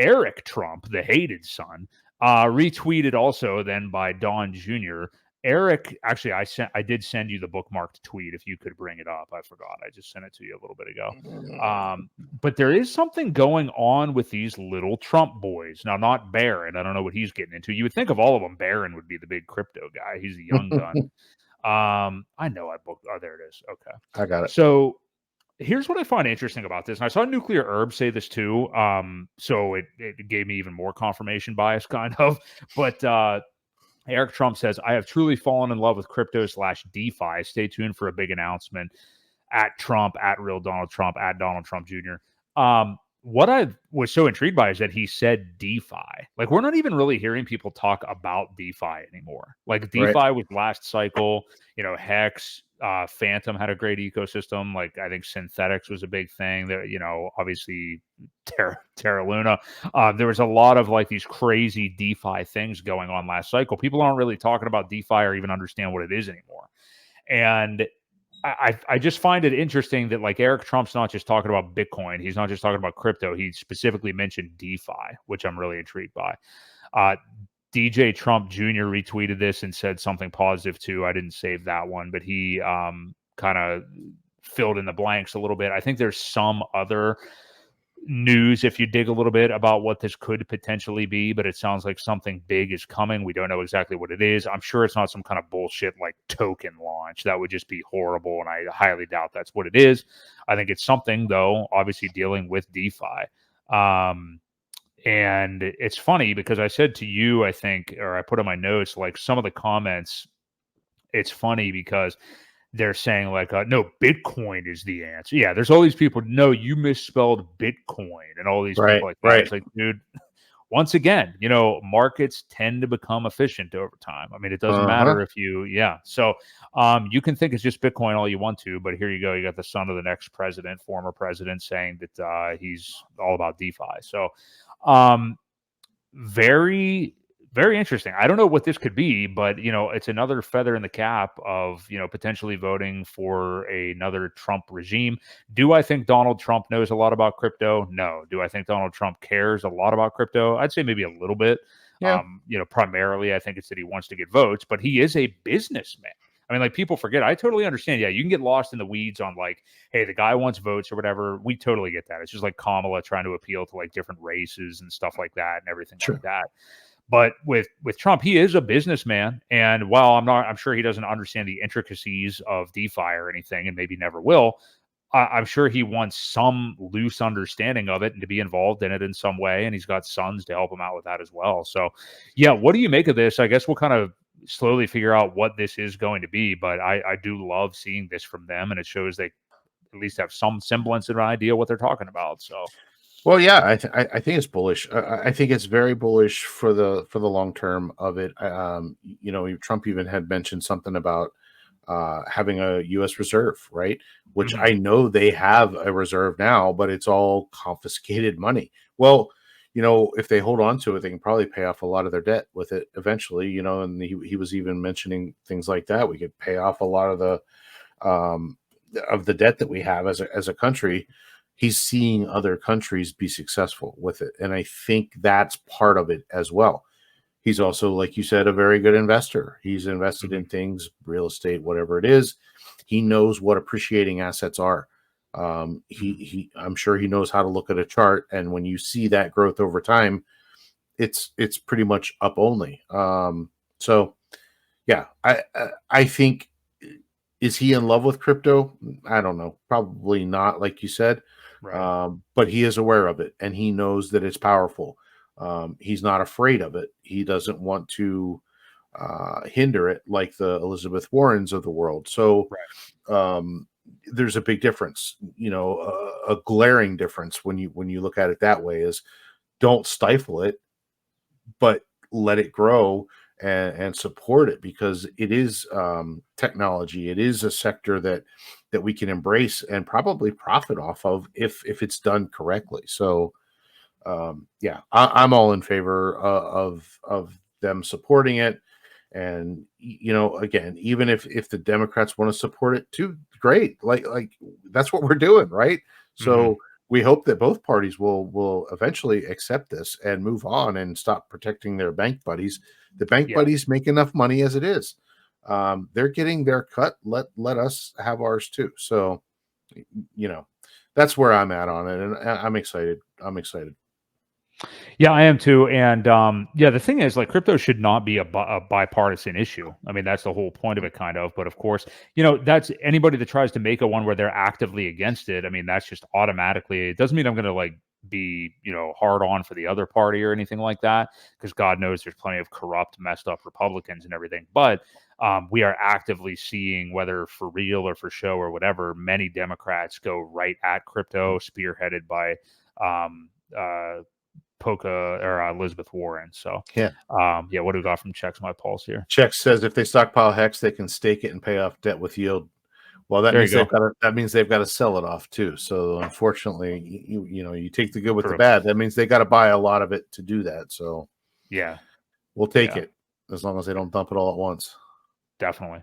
Eric Trump, the hated son, retweeted also then by Don Jr. Eric, actually, I did send you the bookmarked tweet. If you could bring it up, I forgot. I just sent it to you a little bit ago. But there is something going on with these little Trump boys. Now, not Barron. I don't know what he's getting into. You would think of all of them, Barron would be the big crypto guy. He's a young gun. I know I booked. Oh, there it is. Okay, I got it. So here's what I find interesting about this. And I saw Nuclear Herb say this too. So it gave me even more confirmation bias, kind of. But Eric Trump says, I have truly fallen in love with crypto / DeFi. Stay tuned for a big announcement at Trump, at real Donald Trump, at Donald Trump Jr. What I was so intrigued by is that he said DeFi. Like, we're not even really hearing people talk about DeFi anymore. Like, DeFi was last cycle, Hex, Phantom had a great ecosystem. Like, I think Synthetics was a big thing. There, obviously Terra Luna. There was a lot of like these crazy DeFi things going on last cycle. People aren't really talking about DeFi or even understand what it is anymore. And I just find it interesting that like Eric Trump's not just talking about Bitcoin. He's not just talking about crypto. He specifically mentioned DeFi, which I'm really intrigued by. DJ Trump Jr. retweeted this and said something positive too. I didn't save that one, but he kind of filled in the blanks a little bit. I think there's some other news, if you dig a little bit, about what this could potentially be, but it sounds like something big is coming. We don't know exactly what it is. I'm sure it's not some kind of bullshit like token launch. That would just be horrible, and I highly doubt that's what it is. I think it's something, though, obviously dealing with DeFi. And it's funny because I said to you, I think, or I put in my notes, like some of the comments, it's funny because they're saying like, no, Bitcoin is the answer. Yeah, there's all these people, no, you misspelled Bitcoin, and all these people like that. Right. It's like, dude, once again, markets tend to become efficient over time. I mean, it doesn't matter if So you can think it's just Bitcoin all you want to, but here you go. You got the son of the next president, former president, saying that he's all about DeFi. So very, very interesting. I don't know what this could be, but it's another feather in the cap of potentially voting for another Trump regime. Do I think Donald Trump knows a lot about crypto? No. Do I think Donald Trump cares a lot about crypto? I'd say maybe a little bit. Yeah. Primarily, I think it's that he wants to get votes, but he is a businessman. I mean, like, people forget. I totally understand. Yeah, you can get lost in the weeds on like, hey, the guy wants votes or whatever. We totally get that. It's just like Kamala trying to appeal to like different races and stuff like that and everything like that. But with Trump, he is a businessman. And while I'm sure he doesn't understand the intricacies of DeFi or anything, and maybe never will, I'm sure he wants some loose understanding of it and to be involved in it in some way. And he's got sons to help him out with that as well. So, yeah, what do you make of this? I guess we'll kind of slowly figure out what this is going to be. But I do love seeing this from them. And it shows they at least have some semblance of an idea what they're talking about. So. Well, yeah, I think it's bullish. I think it's very bullish for the long term of it. Trump even had mentioned something about having a U.S. reserve, right? Which I know they have a reserve now, but it's all confiscated money. Well, if they hold on to it, they can probably pay off a lot of their debt with it eventually. And he was even mentioning things like that. We could pay off a lot of the debt that we have as a country. He's seeing other countries be successful with it. And I think that's part of it as well. He's also, like you said, a very good investor. He's invested in things, real estate, whatever it is. He knows what appreciating assets are. I'm sure he knows how to look at a chart. And when you see that growth over time, it's pretty much up only. So yeah, I think, is he in love with crypto? I don't know. Probably not, like you said. Right. But he is aware of it, and he knows that it's powerful. He's not afraid of it. He doesn't want to hinder it like the Elizabeth Warrens of the world. So there's a big difference, a glaring difference when you look at it that way, is don't stifle it, but let it grow and support it, because it is technology. It is a sector that we can embrace and probably profit off of if it's done correctly. So yeah, I'm all in favor of them supporting it. And again, even if the Democrats want to support it too, great. Like that's what we're doing, right? So we hope that both parties will eventually accept this and move on and stop protecting their bank buddies. The bank buddies make enough money as it is. They're getting their cut. Let us have ours too. So, that's where I'm at on it, and I'm excited. Yeah, I am too. And the thing is, like, crypto should not be a bipartisan issue. I mean, that's the whole point of it, kind of. But of course, that's anybody that tries to make it one where they're actively against it. I mean, that's just automatically. It doesn't mean I'm going to like be hard on for the other party or anything like that, because God knows there's plenty of corrupt, messed up Republicans and everything. But we are actively seeing, whether for real or for show or whatever, many Democrats go right at crypto, spearheaded by Polka or Elizabeth Warren. So what do we got from Checks My Pulse here? Check says if they stockpile Hex, they can stake it and pay off debt with yield. Well, that means they've got to sell it off too. So unfortunately, you take the good with the bad. That means they got to buy a lot of it to do that. So yeah, we'll take it as long as they don't dump it all at once. Definitely.